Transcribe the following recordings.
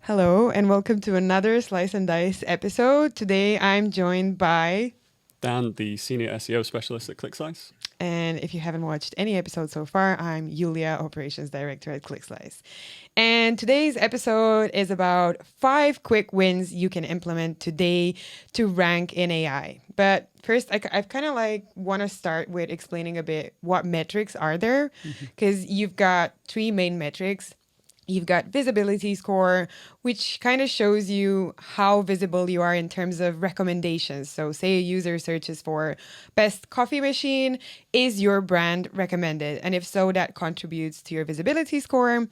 Hello, and welcome to another Slice and Dice episode. Today I'm joined by, Dan, the senior SEO specialist at ClickSlice. and if you haven't watched any episode so far, I'm Yulia, operations director at ClickSlice. And today's episode is about 5 quick wins you can implement today to rank in AI. But first, I've kind of want to start with explaining a bit what metrics are there, because you've got three main metrics. You've got visibility score, which kind of shows you how visible you are in terms of recommendations. So say a user searches for best coffee machine, is your brand recommended? And if so, that contributes to your visibility score.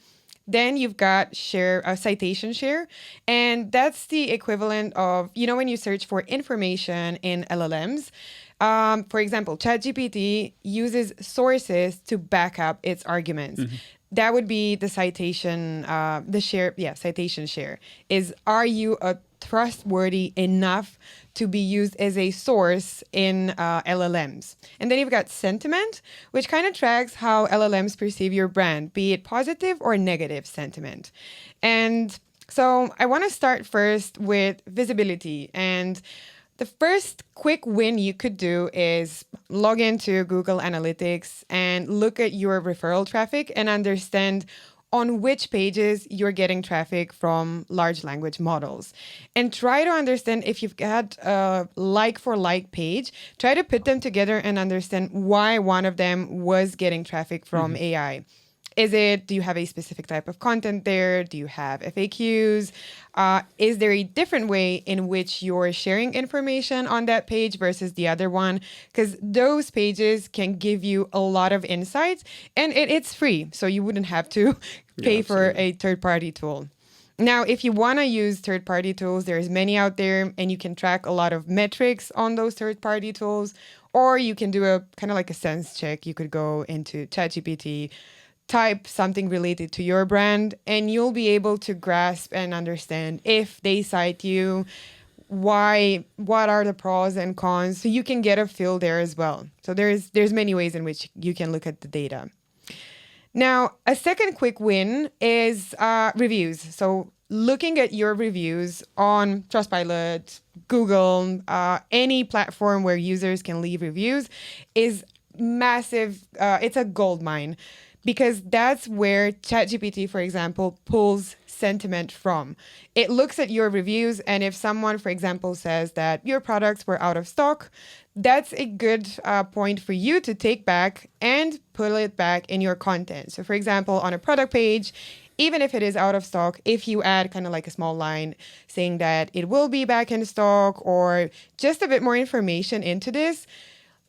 Then you've got citation share, and that's the equivalent of, when you search for information in LLMs. For example, ChatGPT uses sources to back up its arguments. That would be the citation, citation share. Are you a trustworthy enough to be used as a source in LLMs? And then you've got sentiment, which kind of tracks how LLMs perceive your brand, be it positive or negative sentiment. And so I want to start first with visibility. And the first quick win you could do is log into Google Analytics and look at your referral traffic and understand on which pages you're getting traffic from large language models. And try to understand, if you've got a like for like page, try to put them together and understand why one of them was getting traffic from AI. Do you have a specific type of content there? Do you have FAQs? Is there a different way in which you're sharing information on that page versus the other one? Because those pages can give you a lot of insights, and it's free, so you wouldn't have to pay for a third-party tool. Now, if you want to use third-party tools, there's many out there, and you can track a lot of metrics on those third-party tools, or you can do a kind of like a sense check. You could go into ChatGPT, type something related to your brand, and you'll be able to grasp and understand if they cite you, what are the pros and cons, so you can get a feel there as well. So there's many ways in which you can look at the data. Now, a second quick win is reviews. So looking at your reviews on Trustpilot, Google, any platform where users can leave reviews is massive. It's a gold mine, because that's where ChatGPT, for example, pulls sentiment from. It looks at your reviews, and if someone, for example, says that your products were out of stock, that's a good point for you to take back and put it back in your content. So, for example, on a product page, even if it is out of stock, if you add kind of like a small line saying that it will be back in stock, or just a bit more information into this,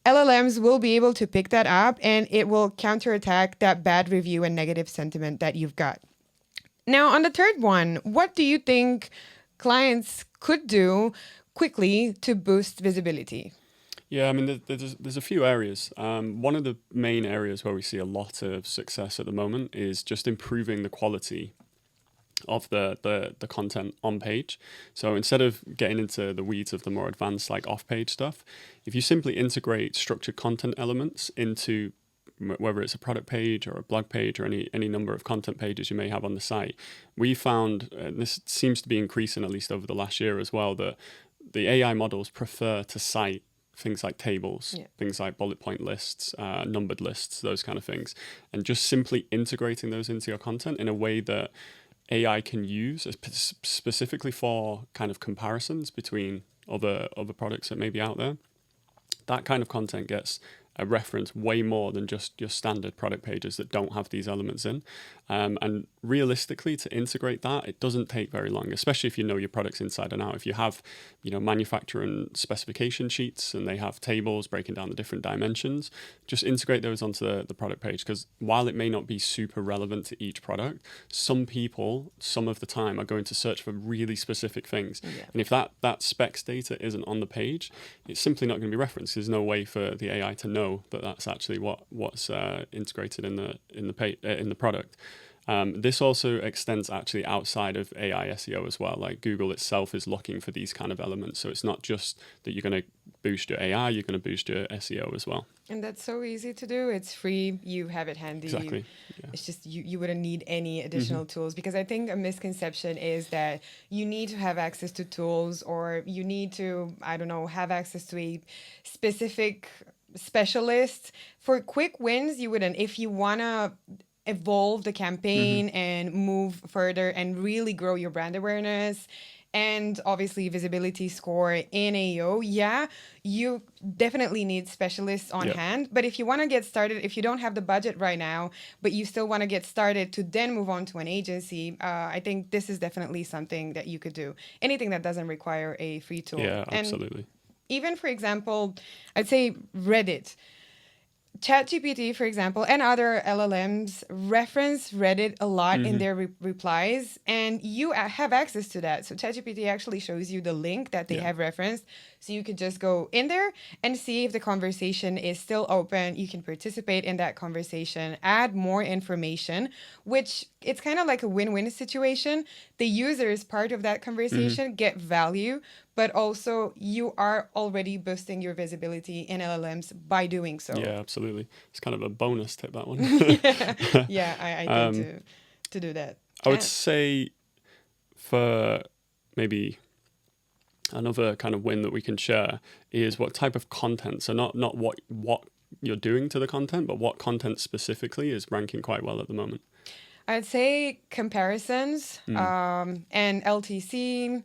LLMs will be able to pick that up, and it will counterattack that bad review and negative sentiment that you've got. Now, on the third one, what do you think clients could do quickly to boost visibility? Yeah, I mean, there's a few areas. One of the main areas where we see a lot of success at the moment is just improving the quality of the content on page. So instead of getting into the weeds of the more advanced like off-page stuff, if you simply integrate structured content elements into whether it's a product page or a blog page or any number of content pages you may have on the site, we found, and this seems to be increasing at least over the last year as well, that the AI models prefer to cite things like tables, things like bullet point lists, numbered lists, those kind of things, and just simply integrating those into your content in a way that AI can use specifically for kind of comparisons between other products that may be out there. That kind of content gets a reference way more than just your standard product pages that don't have these elements in. And realistically, to integrate that, it doesn't take very long, especially if you know your products inside and out. If you have, manufacturer specification sheets and they have tables breaking down the different dimensions, just integrate those onto the product page. Because while it may not be super relevant to each product, some people, some of the time, are going to search for really specific things. Yeah. And if that specs data isn't on the page, it's simply not going to be referenced. There's no way for the AI to know that that's actually what's integrated in the product. This also extends actually outside of AI SEO as well. Like Google itself is looking for these kind of elements. So it's not just that you're going to boost your AI, you're going to boost your SEO as well. And that's so easy to do. It's free. You have it handy. Exactly. Yeah. It's just you wouldn't need any Mm-hmm. additional tools, because I think a misconception is that you need to have access to tools, or you need to, I don't know, have access to a specific specialist. For quick wins, you wouldn't. If you want to evolve the Mm-hmm. campaign and move further and really grow your brand awareness and obviously visibility score in AO, yeah, you definitely need specialists on Yeah. hand. But if you want to get started, if you don't have the budget right now, but you still want to get started to then move on to an agency, I think this is definitely something that you could do. Anything that doesn't require a free tool. Yeah, And absolutely. even, for example, I'd say Reddit. ChatGPT, for example, and other LLMs reference Reddit a lot in Mm-hmm. their replies, and you have access to that. So ChatGPT actually shows you the link that they Yeah. have referenced, so you could just go in there and see if the conversation is still open. You can participate in that conversation, add more information, which it's kind of like a win-win situation. The users, part of that Mm-hmm. conversation, get value, but also you are already boosting your visibility in LLMs by doing so. Yeah, absolutely. It's kind of a bonus tip, that one. Yeah, yeah, I tend um, to do that. I would And say for maybe another kind of win that we can share is what type of content. So not what you're doing to the content, but what content specifically is ranking quite well at the moment. I'd say comparisons, Mm. and LTC,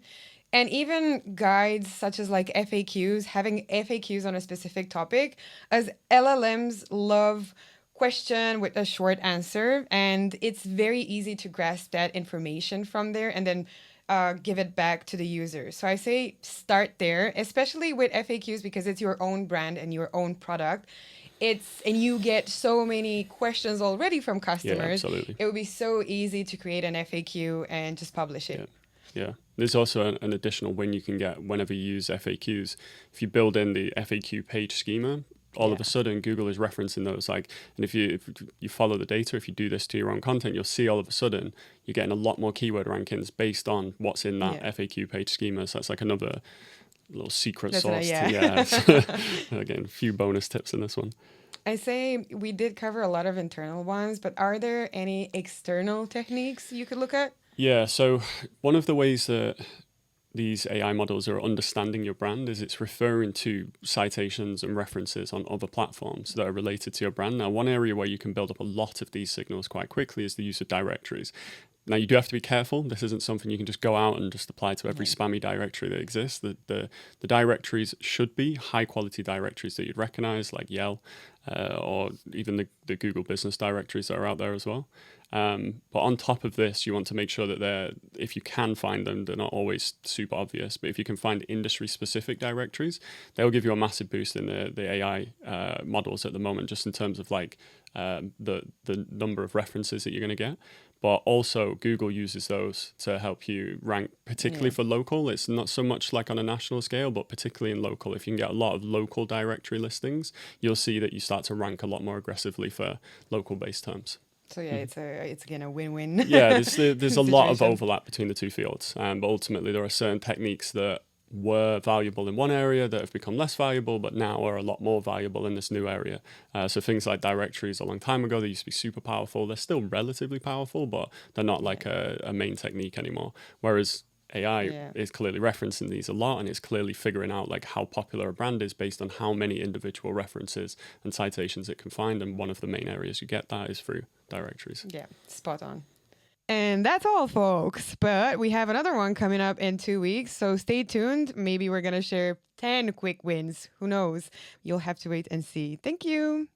and even guides such as like FAQs, having FAQs on a specific topic, as LLMs love question with a short answer, and it's very easy to grasp that information from there and then give it back to the user. So I say start there, especially with FAQs, because it's your own brand and your own product. It's and you get so many questions already from Yeah, customers. absolutely. It would be so easy to create an FAQ and just publish Yeah. it. Yeah. There's also an additional win you can get whenever you use FAQs. If you build in the FAQ page schema, all of Yeah. a sudden Google is referencing those. Like, and if you follow the data, if you do this to your own content, you'll see all of a sudden you're getting a lot more keyword rankings based on what's in that Yeah. FAQ page schema. So that's like another little secret That's sauce. To, yeah. again, a few bonus tips in this one. I say we did cover a lot of internal ones, but are there any external techniques you could look at? Yeah. So one of the ways that these AI models are understanding your brand is it's referring to citations and references on other platforms that are related to your brand. Now, one area where you can build up a lot of these signals quite quickly is the use of directories. Now, you do have to be careful. This isn't something you can just go out and just apply to every Yeah. spammy directory that exists. The directories should be high quality directories that you'd recognize, like Yelp, or even the Google business directories that are out there as well. But on top of this, you want to make sure that if you can find them, they're not always super obvious, but if you can find industry specific directories, they'll give you a massive boost in the AI models at the moment, just in terms of like the number of references that you're going to get. But also Google uses those to help you rank, particularly Yeah. for local. It's not so much like on a national scale, but particularly in local. If you can get a lot of local directory listings, you'll see that you start to rank a lot more aggressively for local based terms. So yeah, Mhm. it's again a win-win. Yeah, there's a lot of Situation. overlap between the two fields, but ultimately there are certain techniques that were valuable in one area that have become less valuable, but now are a lot more valuable in this new area. So things like directories a long time ago, they used to be super powerful. They're still relatively powerful, but they're not like a main technique anymore. Whereas AI Yeah. is clearly referencing these a lot, and it's clearly figuring out like how popular a brand is based on how many individual references and citations it can find. And one of the main areas you get that is through directories. Yeah, spot on. And that's all, folks. But we have another one coming up in 2 weeks. So stay tuned. Maybe we're going to share 10 quick wins. Who knows? You'll have to wait and see. Thank you.